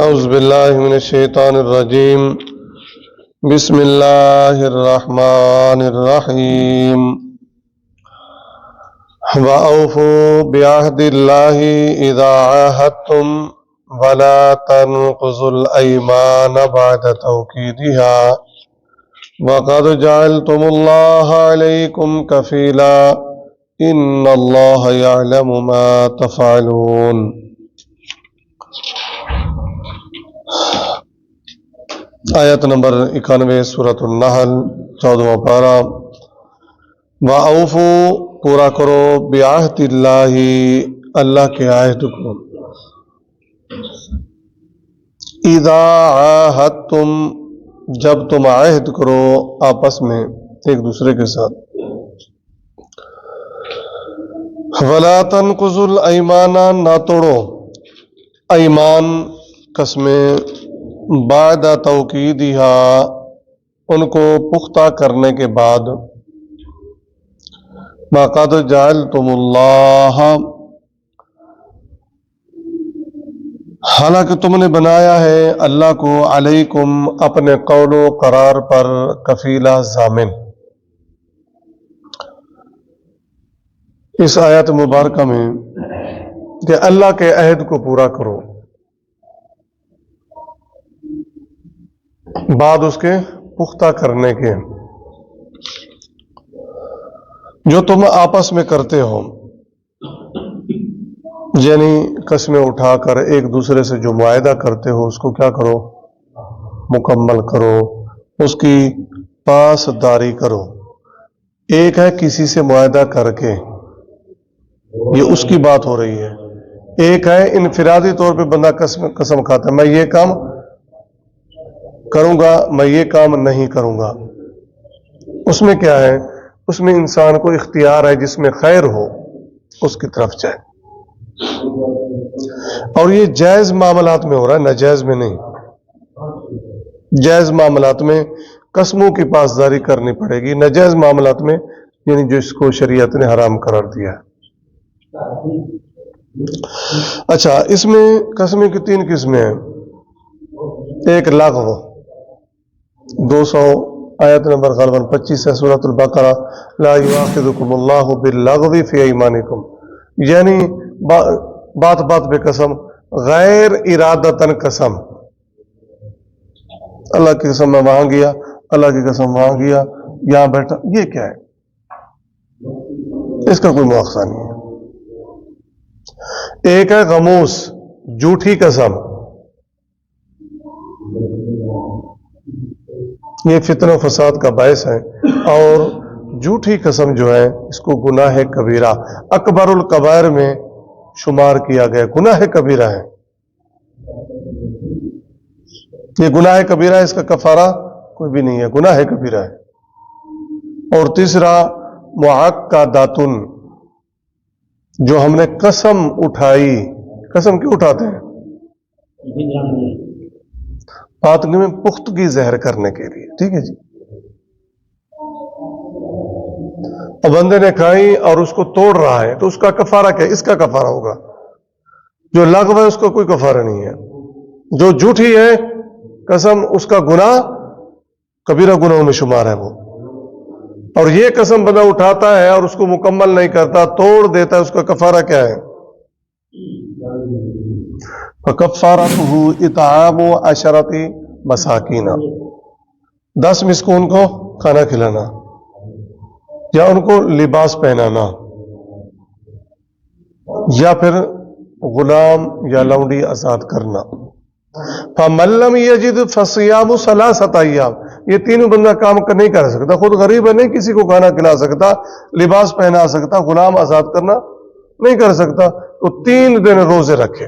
اعوذ باللہ من الشیطان الرجیم بسم اللہ الرحمن الرحیم وَأَوْفُوا بِعَهْدِ اللَّهِ إِذَا عَاهَدتُّمْ وَلَا تَنقُضُوا الْأَيْمَانَ بَعْدَ تَوْكِيدِهَا وَقَدْ جَعَلْتُمُ اللَّهَ عَلَيْكُمْ كَفِيلًا إِنَّ اللَّهَ يَعْلَمُ مَا تَفْعَلُونَ۔ آیت نمبر 91 سورۃ النحل 14واں پارہ۔ وَأَوْفُوا پورا کرو بِعَهْدِ اللَّهِ اللہ کے عہد کو، اِذَا عَاهَدتُّم جب تم عہد کرو آپس میں ایک دوسرے کے ساتھ، وَلَا تَنقُضُوا الْأَيْمَانَ نہ توڑو ایمان قسمیں، بعد توکیدها ان کو پختہ کرنے کے بعد، وَقَدْ جَعَلْتُمُ اللَّهَ حالانکہ تم نے بنایا ہے اللہ کو، علیکم اپنے قول و قرار پر، کفیلا ضامن۔ اس آیت مبارکہ میں کہ اللہ کے عہد کو پورا کرو، بعد اس کے پختہ کرنے کے، جو تم آپس میں کرتے ہو، یعنی قسمیں اٹھا کر ایک دوسرے سے جو معاہدہ کرتے ہو اس کو کیا کرو، مکمل کرو، اس کی پاسداری کرو۔ ایک ہے کسی سے معاہدہ کر کے، یہ اس کی بات ہو رہی ہے۔ ایک ہے انفرادی طور پہ بندہ قسم کھاتا ہے، میں یہ کام کروں گا، میں یہ کام نہیں کروں گا۔ اس میں کیا ہے، اس میں انسان کو اختیار ہے، جس میں خیر ہو اس کی طرف جائے، اور یہ جائز معاملات میں ہو رہا ہے، ناجائز میں نہیں۔ جائز معاملات میں قسموں کی پاسداری کرنی پڑے گی، ناجائز معاملات میں یعنی جو اس کو شریعت نے حرام قرار دیا ہے۔ اچھا، اس میں قسمیں کی 3 قسمیں ہیں۔ ایک لغو، 200 آیت نمبر غالباً 25 ہے سورۃ البقرہ، لا یؤاخذکم اللہ باللغو فی ایمانکم، یعنی بات بات پہ قسم، غیر ارادتاً قسم، اللہ کی قسم میں وہاں گیا، اللہ کی قسم وہاں گیا، یہاں بیٹھا، یہ کیا ہے؟ اس کا کوئی مواخذہ نہیں ہے۔ ایک ہے غموس، جھوٹی قسم، یہ فتنہ و فساد کا باعث ہے، اور جھوٹی قسم جو ہے اس کو گناہ کبیرہ، اکبر الکبائر میں شمار کیا گیا، گناہ کبیرہ ہے یہ، گناہ کبیرہ ہے، اس کا کفارہ کوئی بھی نہیں ہے، گناہ کبیرہ ہے۔ اور تیسرا معقداتن، جو ہم نے قسم اٹھائی، قسم کیوں اٹھاتے ہیں؟ بات میں پختگی ظاہر کرنے کے لیے، ٹھیک ہے جی۔ اور بندے نے کھائی اور اس کو توڑ رہا ہے تو اس کا کفارہ کیا ہے؟ اس کا کفارہ ہوگا۔ جو لغو ہے اس کا کوئی کفارہ نہیں ہے۔ جو جھوٹی ہے قسم، اس کا گناہ کبیرہ گناہوں میں شمار ہے وہ۔ اور یہ قسم بندہ اٹھاتا ہے اور اس کو مکمل نہیں کرتا، توڑ دیتا ہے، اس کا کفارہ کیا ہے؟ فَكَفَّارَتُهُ اِطْعَامُ عَشَرَةِ مَسَاكِينَ، 10 مسکین کو کھانا کھلانا، یا ان کو لباس پہنانا، یا پھر غلام یا لونڈی آزاد کرنا۔ فَمَن لَّمْ يَجِدْ فَصِيَامُ 3 أَيَّامٍ، یہ تینوں بندہ کام نہیں کر سکتا، خود غریب ہے، نہیں کسی کو کھانا کھلا سکتا، لباس پہنا سکتا، غلام آزاد کرنا نہیں کر سکتا، تو 3 دن روزے رکھے،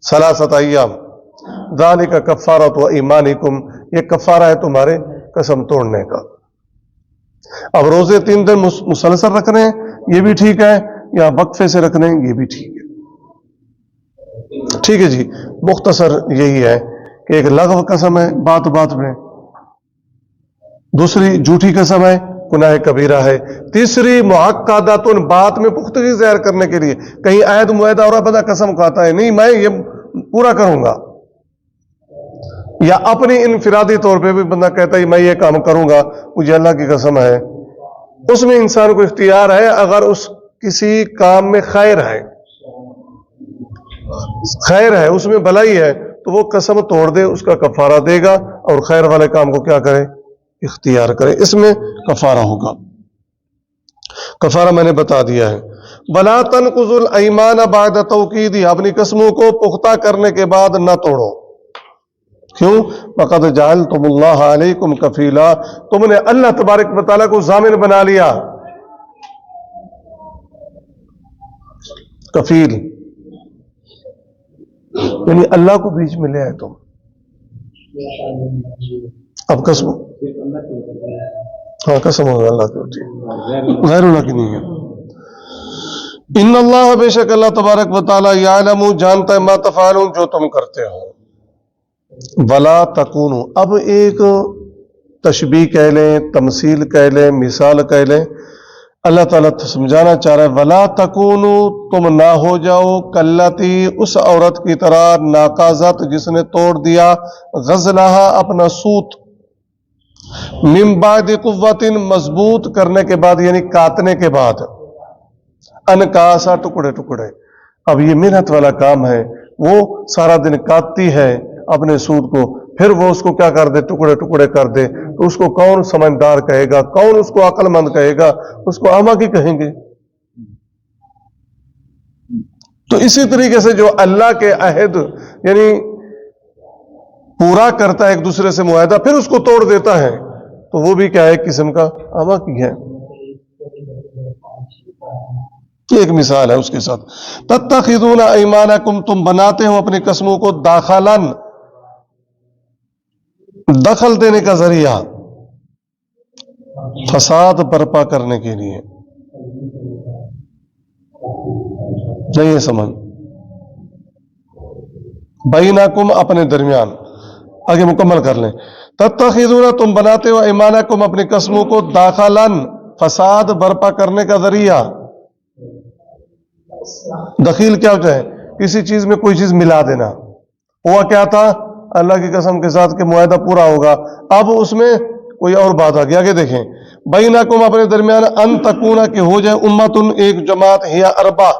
3 أيام، ذَلِكَ كَفَّارَةُ أَيْمَانِكُمْ، یہ کفارہ ہے تمہارے قسم توڑنے کا۔ اب روزے 3 دن مسلسل رکھنے ہیں یہ بھی ٹھیک ہے، یا وقفے سے رکھنے ہیں یہ بھی ٹھیک ہے۔ ٹھیک ہے جی، مختصر یہی ہے کہ ایک لغو قسم ہے بات بات میں، دوسری جھوٹی قسم ہے گناہ کبیرہ ہے، تیسری معقدات، بات میں پختگی ظاہر کرنے کے لیے، کہیں عہد معاہدہ اور بندہ قسم کھاتا ہے نہیں میں یہ پورا کروں گا، یا اپنی انفرادی طور پہ بھی بندہ کہتا ہے میں یہ کام کروں گا، مجھے اللہ کی قسم ہے، اس میں انسان کو اختیار ہے، اگر اس کسی کام میں خیر ہے اس میں بھلائی ہے تو وہ قسم توڑ دے، اس کا کفارہ دے گا، اور خیر والے کام کو کیا کرے؟ اختیار کرے، اس میں کفارہ ہوگا۔ کفارہ میں نے بتا دیا ہے۔ بلا تنقضوا الایمان بعد توکیدها، اپنی قسموں کو پختہ کرنے کے بعد نہ توڑو۔ کیوں؟ وقد جعلتم اللہ علیکم کفیلا، تم نے اللہ تبارک و تعالیٰ کو ضامن بنا لیا۔ کفیل یعنی اللہ کو بیچ میں لے آئے تم۔ اب قسم، ہاں قسم ہوگا اللہ کی ہوتی ہے، غیر اللہ کی نہیں ہے۔ ان اللہ، بے شک اللہ تبارک و تعالیٰ، یعلم، جانتا ہے، ما تفعلون، جو تم کرتے ہو۔ ولا تکونوا، اب ایک تشبیہ کہہ لیں، تمثیل کہہ لیں، مثال کہہ لیں، اللہ تعالیٰ سمجھانا چاہ رہا ہے ولا تکونوا، تم نہ ہو جاؤ کلتی، اس عورت کی طرح، ناقضت، جس نے توڑ دیا، غزلہا، اپنا سوت، من بعد قوت، مضبوط کرنے کے بعد، یعنی کاٹنے کے بعد، انکاسا، ٹکڑے ٹکڑے۔ اب یہ محنت والا کام ہے، وہ سارا دن کاٹتی ہے اپنے سوت کو، پھر وہ اس کو کیا کر دے؟ ٹکڑے ٹکڑے کر دے، تو اس کو کون سمجھدار کہے گا؟ کون اس کو عقل مند کہے گا؟ اس کو احمق ہی کہیں گے۔ تو اسی طریقے سے جو اللہ کے عہد یعنی پورا کرتا ہے ایک دوسرے سے معاہدہ، پھر اس کو توڑ دیتا ہے، تو وہ بھی کیا ہے؟ ایک قسم کا احمق ہی ہے۔ یہ ایک مثال ہے اس کے ساتھ۔ تتخذون ایمانکم، تم بناتے ہو اپنی قسموں کو، داخلاً، دخل دینے کا ذریعہ، فساد برپا کرنے کے لیے۔ نہیں یہ سمجھ، بینکم، اپنے درمیان، آگے مکمل کر لیں۔ تتخذون، تم بناتے ہو، ایمانکم، اپنی قسموں کو، داخلاً، فساد برپا کرنے کا ذریعہ۔ دخیل کیا ہوتا ہے؟ کسی چیز میں کوئی چیز ملا دینا۔ ہوا کیا تھا؟ اللہ کی قسم کے ساتھ کہ معاہدہ پورا ہوگا، اب اس میں کوئی اور بات آ گئی۔ آگے دیکھیں، بینکم، اپنے درمیان، ان تکونا، کہ ہو جائے، امتن، ایک جماعت، ہی اربا،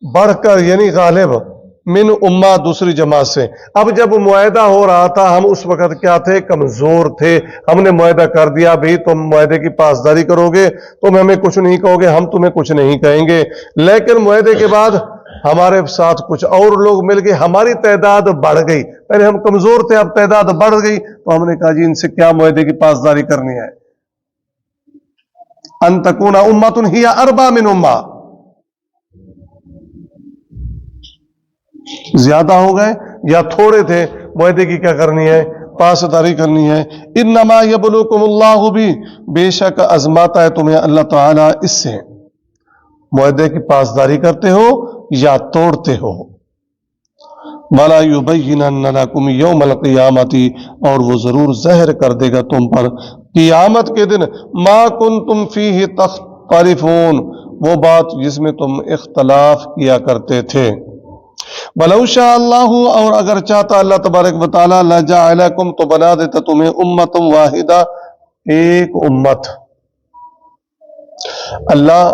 بڑھ کر، یعنی غالب، من امہ، دوسری جماعت سے۔ اب جب معاہدہ ہو رہا تھا، ہم اس وقت کیا تھے؟ کمزور تھے۔ ہم نے معاہدہ کر دیا، بھئی تم معاہدے کی پاسداری کرو گے، تم ہمیں کچھ نہیں کہو گے، ہم تمہیں کچھ نہیں کہیں گے۔ لیکن معاہدے کے بعد ہمارے ساتھ کچھ اور لوگ مل گئے، ہماری تعداد بڑھ گئی۔ پہلے ہم کمزور تھے، اب تعداد بڑھ گئی، تو ہم نے کہا جی ان سے کیا معاہدے کی پاسداری کرنی ہے۔ ان تکون امۃ ہی اربا من امہ، زیادہ ہو گئے یا تھوڑے تھے، معاہدے کی کیا کرنی ہے؟ پاسداری کرنی ہے۔ انما یبلوکم اللہ بھی، بے شک آزماتا ہے تمہیں اللہ تعالیٰ اس سے، معاہدے کی پاسداری کرتے ہو یا توڑتے ہو۔ وَلَا يُبَيِّنَنَّ لَكُمْ يَوْمَ الْقِيَامَةِ، اور وہ ضرور ظاہر کر دے گا تم پر قیامت کے دن، مَا كُنْتُمْ فِيهِ تَخْتَلِفُونَ، وہ بات جس میں تم اختلاف کیا کرتے تھے۔ وَلَوْ شَاءَ اللَّهُ، اور اگر چاہتا اللہ تبارک و تعالیٰ، لَجَعَلَكُمْ، تو بنا دیتا تمہیں، امۃ واحدہ، ایک امت۔ اللہ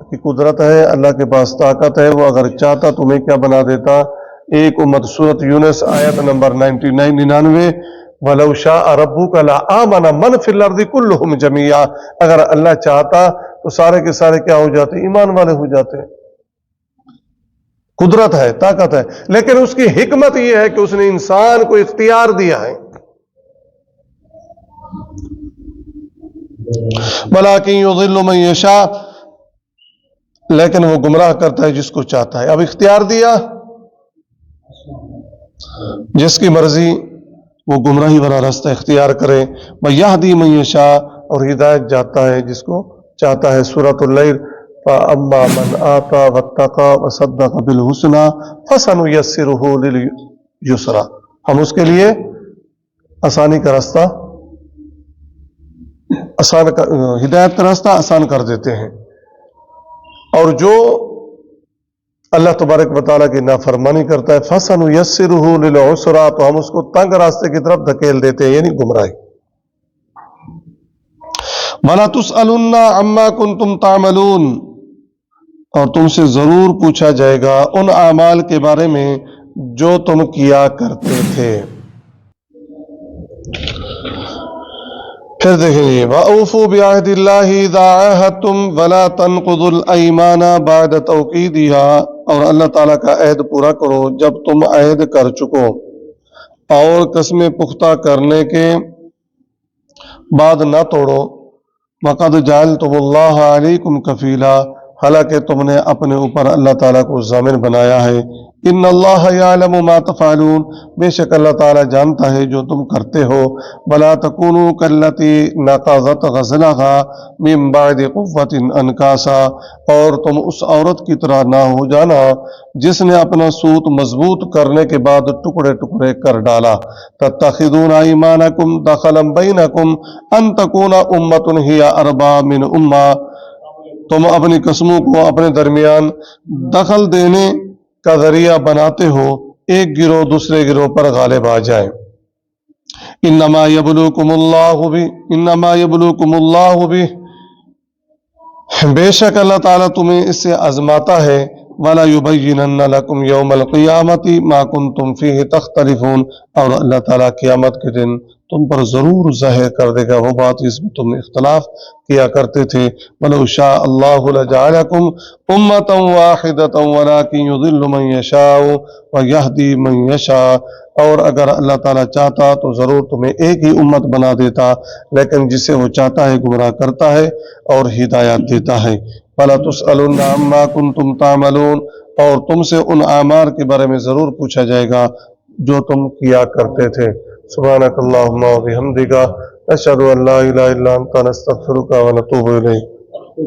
کی قدرت ہے، اللہ کے پاس طاقت ہے، وہ اگر چاہتا تمہیں کیا بنا دیتا؟ ایک امت۔ سورۃ یونس آیت نمبر 99۔ وَلَوْ شَاءَ رَبُّكَ لَآمَنَ مَنْ فِي الْأَرْضِ كُلُّهُمْ جَمِيعًا، اگر اللہ چاہتا تو سارے کے سارے کیا ہو جاتے؟ ایمان والے ہو جاتے۔ قدرت ہے، طاقت ہے، لیکن اس کی حکمت یہ ہے کہ اس نے انسان کو اختیار دیا ہے۔ وَلَٰكِن يُضِلُّ مَن يَشَاءُ، لیکن وہ گمراہ کرتا ہے جس کو چاہتا ہے۔ اب اختیار دیا، جس کی مرضی وہ گمراہی والا راستہ اختیار کرے۔ وَيَهْدِي مَن يَشَاءُ، اور ہدایت جاتا ہے جس کو چاہتا ہے۔ سورۃ اللیل، فَأَمَّا مَنْ آتَىٰ وَاتَّقَىٰ وَصَدَّقَ بِالْحُسْنَىٰ فَسَنُيَسِّرُهُ لِلْيُسْرَىٰ، ہم اس کے لیے آسانی کا راستہ، ہدایت کا راستہ آسان کر دیتے ہیں۔ اور جو اللہ تبارک و تعالیٰ کی نافرمانی کرتا ہے فَسَنُيَسِّرُهُ لِلْعُسْرَىٰ، تو ہم اس کو تنگ راستے کی طرف دھکیل دیتے ہیں، یعنی گمراہی۔ وَلَا تُسْأَلُنَّ عَمَّا كُنتُمْ تَعْمَلُونَ، اور تم سے ضرور پوچھا جائے گا ان اعمال کے بارے میں جو تم کیا کرتے تھے۔ پھر دیکھیں گے وَأَوْفُوا بِعَهْدِ اللَّهِ إِذَا عَاهَدتُّمْ وَلَا تَنقُضُوا الْأَيْمَانَ بَعْدَ تَوْكِيدِهَا، اور اللہ تعالیٰ کا عہد پورا کرو جب تم عہد کر چکو، اور قسمیں پختہ کرنے کے بعد نہ توڑو۔ وَقَدْ جَعَلْتُمُ اللَّهَ عَلَيْكُمْ كَفِيلًا، حالانکہ تم نے اپنے اوپر اللہ تعالیٰ کو ضامن بنایا ہے۔ ان اللہ یعلم ما تفعلون، بے شک اللہ تعالیٰ جانتا ہے جو تم کرتے ہو۔ ولا تکونوا کالتی نقضت غزلها من بعد قوۃ انکاسا، اور تم اس عورت کی طرح نہ ہو جانا جس نے اپنا سوت مضبوط کرنے کے بعد ٹکڑے ٹکڑے کر ڈالا۔ تتخذون ایمانکم دخلا بینکم ان تکون امۃ ہی اربا من امہ، تم اپنی قسموں کو اپنے درمیان دخل دینے کا ذریعہ بناتے ہو، ایک گروہ دوسرے گروہ پر غالب آ جائے۔ انما یبلوکم اللہ بھی، بے شک اللہ تعالیٰ تمہیں اس سے آزماتا ہے۔ وَلَا يُبَيِّنَنَّ لَكُمْ يَوْمَ الْقِيَامَةِ مَا كُنْتُمْ فِيهِ تَخْتَلِفُونَ، اور اللہ تعالیٰ قیامت کے دن تم پر ضرور ظاہر کر دے گا وہ بات جس میں تم اختلاف کیا کرتے تھے۔ وَلَوْ شَاءَ اللَّهُ لَجَعَلَكُمْ أُمَّةً وَاحِدَةً وَلَكِنْ يُضِلُّ مَن يَشَاءُ وَيَهْدِي مَن يَشَاءُ، اور اگر اللہ تعالیٰ چاہتا تو ضرور تمہیں ایک ہی امت بنا دیتا، لیکن جسے وہ چاہتا ہے گمراہ کرتا ہے اور ہدایت دیتا ہے۔ وَلَا تُسْأَلُنَّ عَمَّا كُنْتُمْ تَعْمَلُونَ، اور تم سے ان اعمال کے بارے میں ضرور پوچھا جائے گا جو تم کیا کرتے تھے۔ سبحانک اللہم و بحمدک، نشہد ان لا الہ الا انت، نستغفرک و نتوب الیک۔